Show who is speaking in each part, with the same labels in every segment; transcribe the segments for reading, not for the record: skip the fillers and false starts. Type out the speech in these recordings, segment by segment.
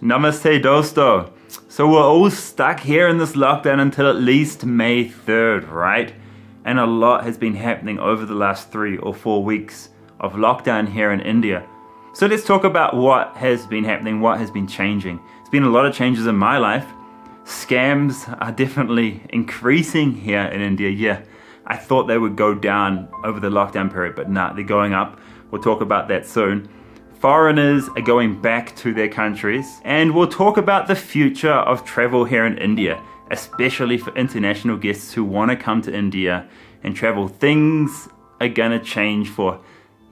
Speaker 1: Namaste dosto. So we're all stuck here in this lockdown until at least May 3rd, right? And a lot has been happening over the last 3 or 4 weeks of lockdown here in India. So let's talk about what has been happening, what has been changing. There's been a lot of changes in my life. Scams are definitely increasing here in India. Yeah, I thought they would go down over the lockdown period, but nah, they're going up. We'll talk about that soon. Foreigners are going back to their countries, and we'll talk about the future of travel here in India, especially for international guests who want to come to India and travel. Things are gonna change for,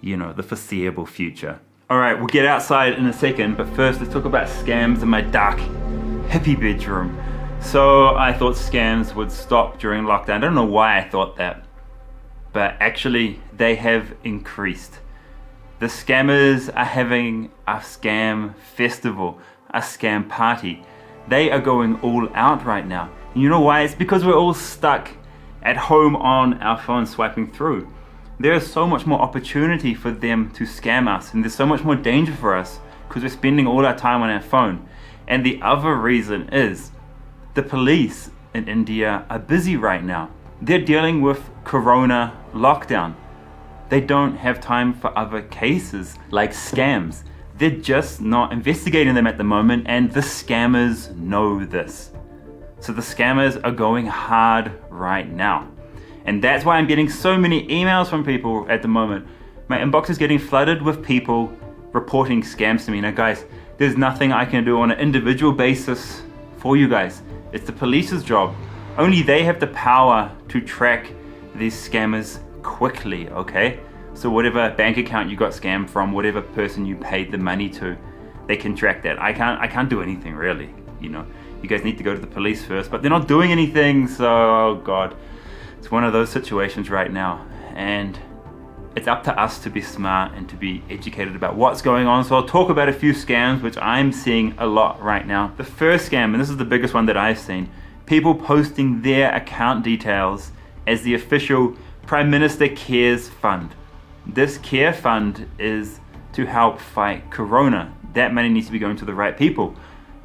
Speaker 1: the foreseeable future. All right, we'll get outside in a second, but first let's talk about scams in my dark, hippie bedroom. So I thought scams would stop during lockdown. I don't know why I thought that, but actually they have increased. The scammers are having a scam festival, a scam party. They are going all out right now. And you know why? It's because we're all stuck at home on our phones swiping through. There is so much more opportunity for them to scam us, and there's so much more danger for us because we're spending all our time on our phone. And the other reason is the police in India are busy right now. They're dealing with Corona lockdown. They don't have time for other cases like scams. They're just not investigating them at the moment, and the scammers know this. So the scammers are going hard right now. And that's why I'm getting so many emails from people at the moment. My inbox is getting flooded with people reporting scams to me. Now guys, there's nothing I can do on an individual basis for you guys. It's the police's job. Only they have the power to track these scammers quickly, okay? So whatever bank account you got scammed from, whatever person you paid the money to, they can track that. I can't do anything really, You guys need to go to the police first, but they're not doing anything, so oh God. It's one of those situations right now, and it's up to us to be smart and to be educated about what's going on. So I'll talk about a few scams which I'm seeing a lot right now. The first scam, and this is the biggest one that I've seen, people posting their account details as the official Prime Minister Cares Fund. This care fund is to help fight Corona. That money needs to be going to the right people.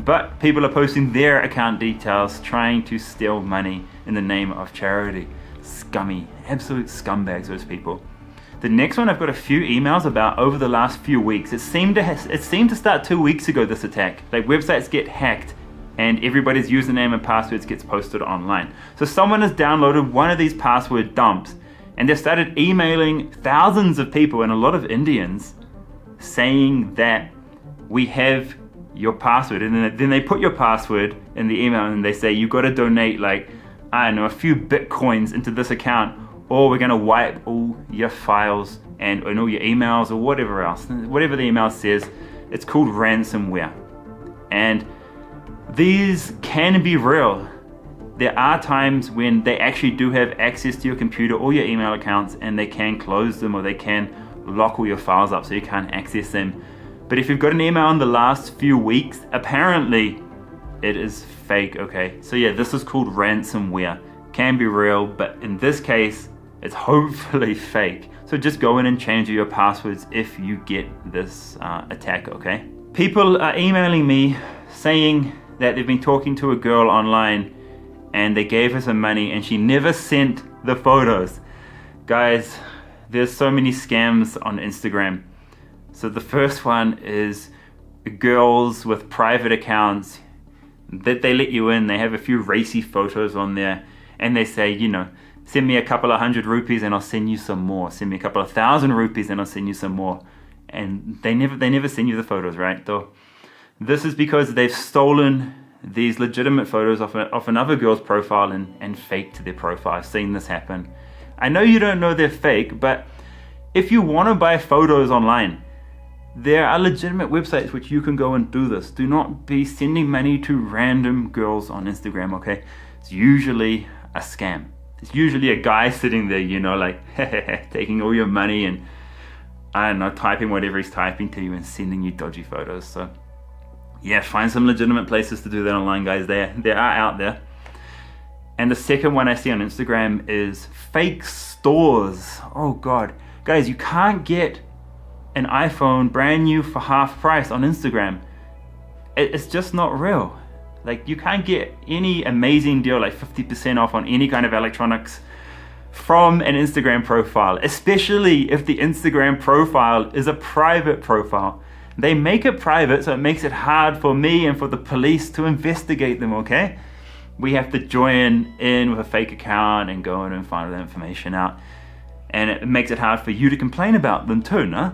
Speaker 1: But people are posting their account details, trying to steal money in the name of charity. Scummy, absolute scumbags, those people. The next one I've got a few emails about over the last few weeks. It seemed to start 2 weeks ago, this attack. Like websites get hacked and everybody's username and passwords gets posted online. So someone has downloaded one of these password dumps and they've started emailing thousands of people and a lot of Indians saying that we have your password, and then they put your password in the email and they say you got to donate a few bitcoins into this account, or we're going to wipe all your files and all your emails or whatever else. Whatever the email says, it's called ransomware. And these can be real. There are times when they actually do have access to your computer or your email accounts, and they can close them or they can lock all your files up so you can't access them. But if you've got an email in the last few weeks, apparently it is fake, okay? So yeah, this is called ransomware. Can be real, but in this case, it's hopefully fake. So just go in and change your passwords if you get this attack, okay? People are emailing me saying that they've been talking to a girl online and they gave her some money and she never sent the photos. Guys, there's so many scams on Instagram. So the first one is girls with private accounts that they let you in. They have a few racy photos on there and they say, send me a couple of 100 rupees and I'll send you some more. Send me a couple of 1,000 rupees and I'll send you some more. And they never send you the photos, right? Though this is because they've stolen these legitimate photos off another girl's profile and faked their profile. I've seen this happen. I know you don't know they're fake, but if you want to buy photos online, there are legitimate websites which you can go and do this. Do not be sending money to random girls on Instagram, okay? It's usually a scam. It's usually a guy sitting there, taking all your money and, typing whatever he's typing to you and sending you dodgy photos. So, yeah, find some legitimate places to do that online, guys. They are out there. And the second one I see on Instagram is fake stores. Oh, God. Guys, you can't get an iPhone brand new for half price on Instagram. it's just not real. Like, you can't get any amazing deal like 50% off on any kind of electronics from an Instagram profile, especially if the Instagram profile is a private profile. They make it private, so it makes it hard for me and for the police to investigate them, okay? We have to join in with a fake account and go in and find the information out. And it makes it hard for you to complain about them too, no?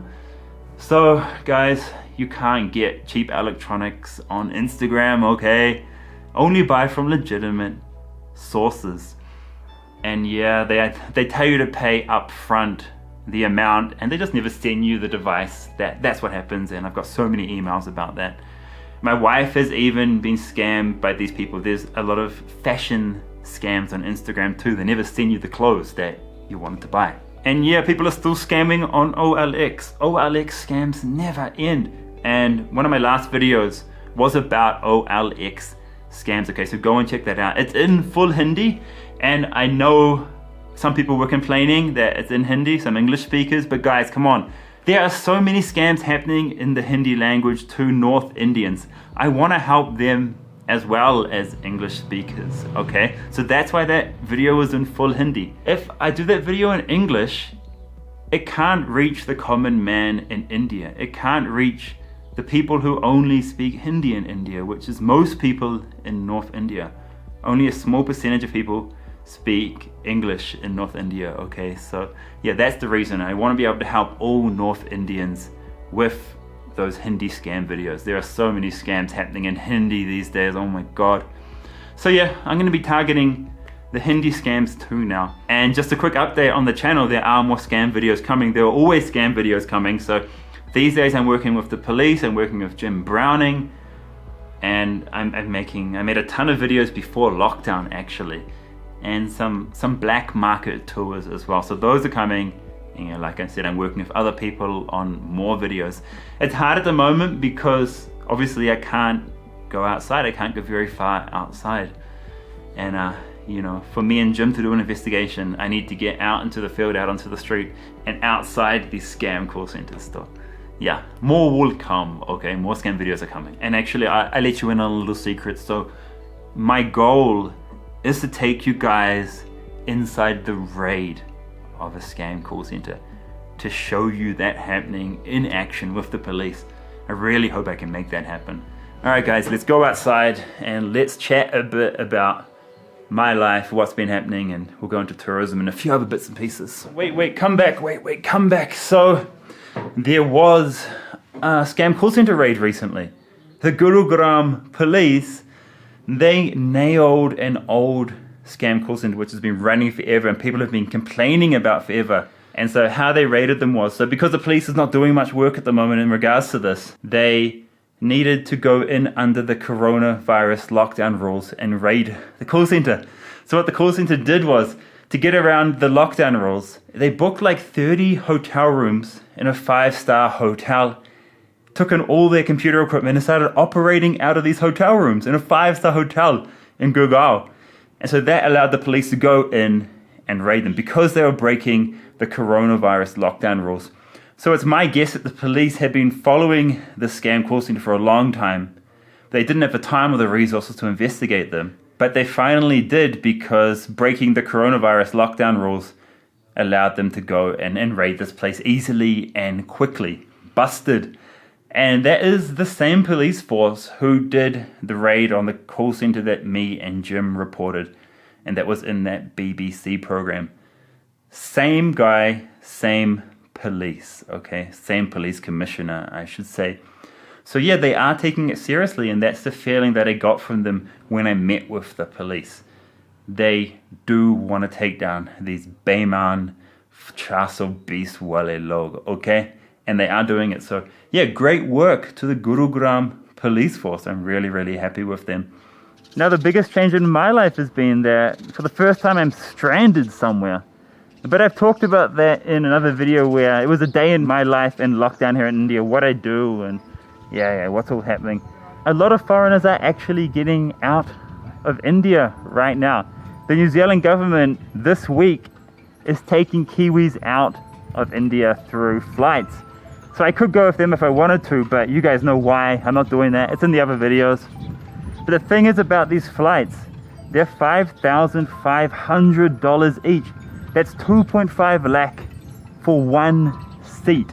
Speaker 1: So, guys, you can't get cheap electronics on Instagram, okay? Only buy from legitimate sources. And yeah, they tell you to pay up front the amount, and they just never send you the device. That's what happens, and I've got so many emails about that. My wife has even been scammed by these people. There's a lot of fashion scams on Instagram too. They never send you the clothes that you wanted to buy. And yeah, people are still scamming on OLX. OLX scams never end. And one of my last videos was about OLX scams. Okay, so go and check that out. It's in full Hindi, and I know some people were complaining that it's in Hindi, some English speakers, but guys, come on. There are so many scams happening in the Hindi language to North Indians. I want to help them as well as English speakers, okay? So that's why that video was in full Hindi. If I do that video in English, it can't reach the common man in India. It can't reach the people who only speak Hindi in India, which is most people in North India. Only a small percentage of people speak English in North India, okay? So yeah, that's the reason. I want to be able to help all North Indians with those Hindi scam videos. There are so many scams happening in Hindi these days, oh my god. So yeah, I'm going to be targeting the Hindi scams too now. And just a quick update on the channel, there are more scam videos coming. There are always scam videos coming. So these days I'm working with the police, I'm working with Jim Browning, and I made a ton of videos before lockdown actually, and some black market tours as well. So those are coming. You know, like I said, I'm working with other people on more videos. It's hard at the moment because obviously I can't go outside. I can't go very far outside. And you know, for me and Jim to do an investigation, I need to get out into the field, out onto the street, and outside these scam call centers. So yeah, more will come, okay? More scam videos are coming. And actually, I let you in on a little secret. So my goal is to take you guys inside the raid of a scam call center to show you that happening in action with the police. I really hope I can make that happen. Alright guys, let's go outside and let's chat a bit about my life, what's been happening, and we'll go into tourism and a few other bits and pieces. Wait, come back, come back. So there was a scam call center raid recently. The Gurugram police, they nailed an old scam call center which has been running forever and people have been complaining about forever. And so how they raided them was, so because the police is not doing much work at the moment in regards to this, they needed to go in under the coronavirus lockdown rules and raid the call center. So what the call center did was, to get around the lockdown rules, they booked like 30 hotel rooms in a 5-star hotel, took in all their computer equipment and started operating out of these hotel rooms in a 5-star hotel in Gurgaon. And so that allowed the police to go in and raid them because they were breaking the coronavirus lockdown rules. So it's my guess that the police had been following the scam call center for a long time. They didn't have the time or the resources to investigate them, but they finally did because breaking the coronavirus lockdown rules allowed them to go and raid this place easily and quickly. Busted. And that is the same police force who did the raid on the call center that me and Jim reported, and that was in that BBC program. Same guy, same police, okay? Same police commissioner, I should say. So yeah, they are taking it seriously, and that's the feeling that I got from them when I met with the police. They do want to take down these Bayman 420 wale log, okay? And they are doing it. So yeah, great work to the Gurugram police force. I'm really, really happy with them. Now the biggest change in my life has been that for the first time I'm stranded somewhere. But I've talked about that in another video where it was a day in my life in lockdown here in India, what I do and yeah, what's all happening. A lot of foreigners are actually getting out of India right now. The New Zealand government this week is taking Kiwis out of India through flights. So I could go with them if I wanted to, but you guys know why I'm not doing that. It's in the other videos. But the thing is about these flights, they're $5,500 each. That's 2.5 lakh for one seat.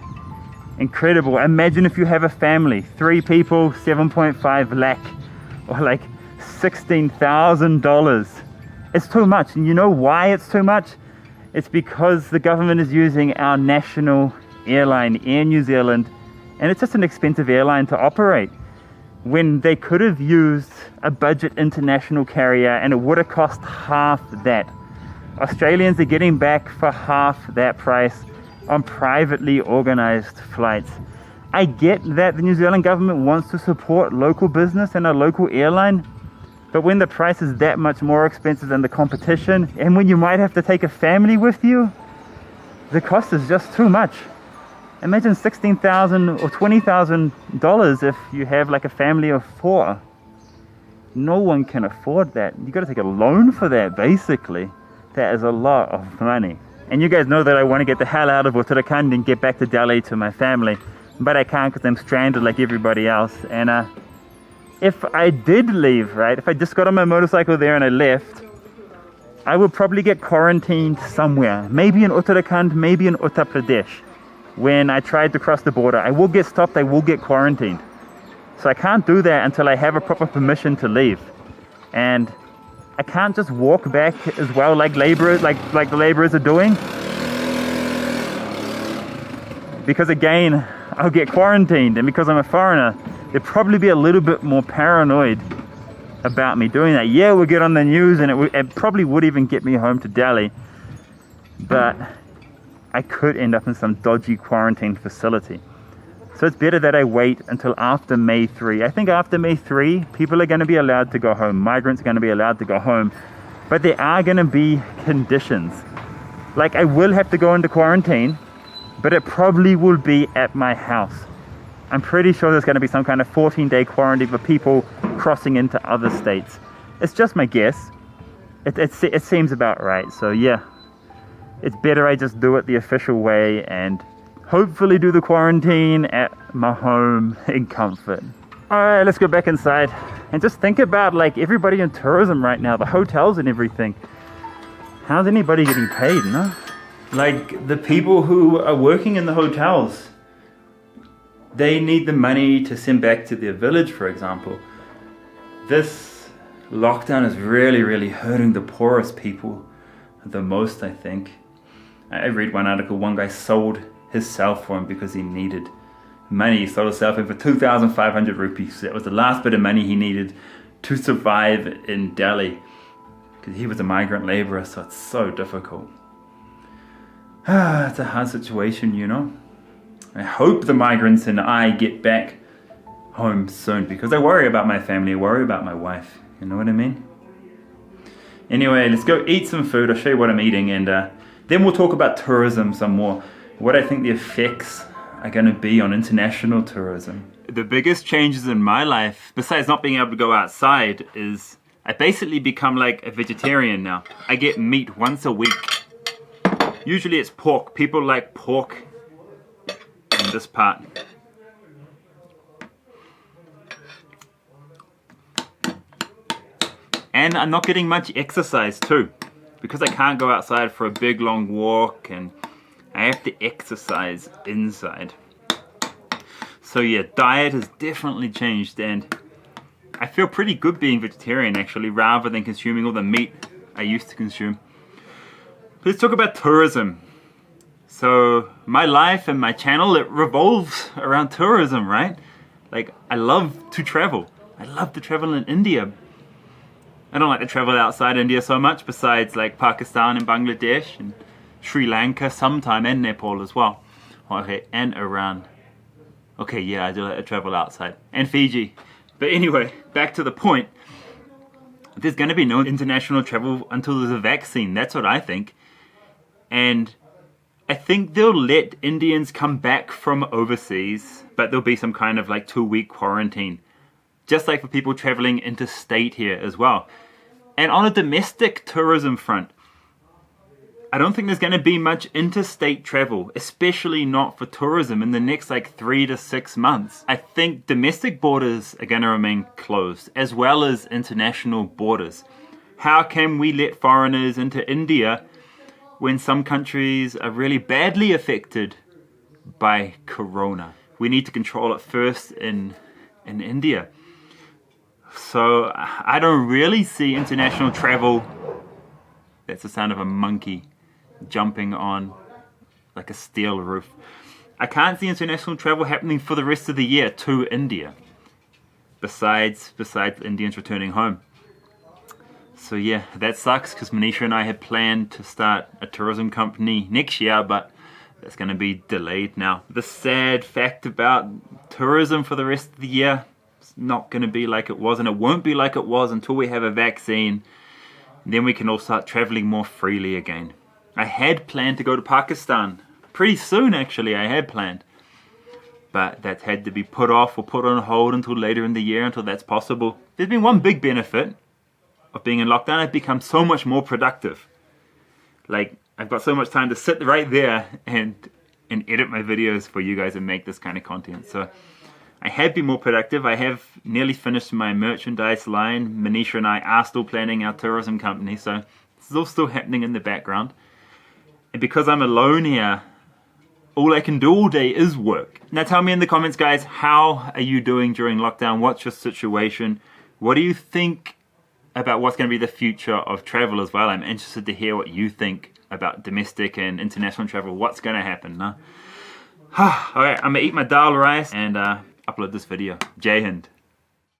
Speaker 1: Incredible. Imagine if you have a family, 3 people, 7.5 lakh, or like $16,000. It's too much. And you know why it's too much? It's because the government is using our national airline, Air New Zealand, and it's just an expensive airline to operate, when they could have used a budget international carrier and it would have cost half that. Australians are getting back for half that price on privately organized flights. I get that the New Zealand government wants to support local business and a local airline, but when the price is that much more expensive than the competition, and when you might have to take a family with you, the cost is just too much. Imagine $16,000 or $20,000 if you have like a family of 4. No one can afford that. You got to take a loan for that, basically. That is a lot of money. And you guys know that I want to get the hell out of Uttarakhand and get back to Delhi to my family, but I can't because I'm stranded like everybody else. And if I did leave, right, if I just got on my motorcycle there and I left, I would probably get quarantined somewhere. Maybe in Uttarakhand, maybe in Uttar Pradesh. When I tried to cross the border, I will get stopped, I will get quarantined. So I can't do that until I have a proper permission to leave. And I can't just walk back as well like laborers, like the laborers are doing. Because again, I'll get quarantined, and because I'm a foreigner, they'd probably be a little bit more paranoid about me doing that. Yeah, we'll get on the news, and it probably would even get me home to Delhi. But I could end up in some dodgy quarantine facility. So it's better that I wait until after May 3. I think after May 3, people are going to be allowed to go home. Migrants are going to be allowed to go home. But there are going to be conditions. Like, I will have to go into quarantine, but it probably will be at my house. I'm pretty sure there's going to be some kind of 14-day quarantine for people crossing into other states. It's just my guess. It seems about right. So yeah, it's better I just do it the official way and hopefully do the quarantine at my home in comfort. Alright, let's go back inside and just think about like everybody in tourism right now, the hotels and everything. How's anybody getting paid, no? Like the people who are working in the hotels, they need the money to send back to their village, for example. This lockdown is really hurting the poorest people the most, I think. I read one article, one guy sold his cell phone because he needed money. He sold his cell phone for 2,500 rupees. That was the last bit of money he needed to survive in Delhi, because he was a migrant laborer, so it's so difficult. It's a hard situation, you know. I hope the migrants and I get back home soon, because I worry about my family, I worry about my wife, you know what I mean? Anyway, let's go eat some food. I'll show you what I'm eating, and then we'll talk about tourism some more. What I think the effects are going to be on international tourism. The biggest changes in my life, besides not being able to go outside, is I basically become like a vegetarian now. I get meat once a week. Usually it's pork. People like pork in this part. And I'm not getting much exercise too, because I can't go outside for a big long walk and I have to exercise inside. So yeah, diet has definitely changed, and I feel pretty good being vegetarian actually, rather than consuming all the meat I used to consume. Let's talk about tourism. So my life and my channel, it revolves around tourism, right? Like, I love to travel. I love to travel in India. I don't like to travel outside India so much, besides like Pakistan and Bangladesh and Sri Lanka sometime, and Nepal as well. Okay, and Iran. Okay, yeah, I do like to travel outside. And Fiji. But anyway, back to the point. There's going to be no international travel until there's a vaccine. That's what I think. And I think they'll let Indians come back from overseas, but there'll be some kind of like 2-week quarantine. Just like for people traveling interstate here as well. And on a domestic tourism front, I don't think there's going to be much interstate travel, especially not for tourism, in the next like 3 to 6 months. I think domestic borders are going to remain closed, as well as international borders. How can we let foreigners into India when some countries are really badly affected by corona? We need to control it first in India. So I don't really see international travel. That's the sound of a monkey jumping on like a steel roof. I can't see international travel happening for the rest of the year to India, besides Indians returning home. So yeah, that sucks, because Manisha and I had planned to start a tourism company next year, but that's going to be delayed now. The sad fact about tourism for the rest of the year, it's not going to be like it was, and it won't be like it was until we have a vaccine. Then we can all start traveling more freely again. I had planned to go to Pakistan pretty soon, actually. I had planned, but that had to be put off or put on hold until later in the year, until that's possible. There's been one big benefit of being in lockdown. I've become so much more productive. Like, I've got so much time to sit right there and edit my videos for you guys and make this kind of content. So I have been more productive. I have nearly finished my merchandise line. Manisha and I are still planning our tourism company, so this is all still happening in the background. And because I'm alone here, all I can do all day is work. Now tell me in the comments, guys, how are you doing during lockdown? What's your situation? What do you think about what's going to be the future of travel as well? I'm interested to hear what you think about domestic and international travel. What's going to happen? Nah? Alright, I'm going to eat my dal rice and upload this video. Jai Hind.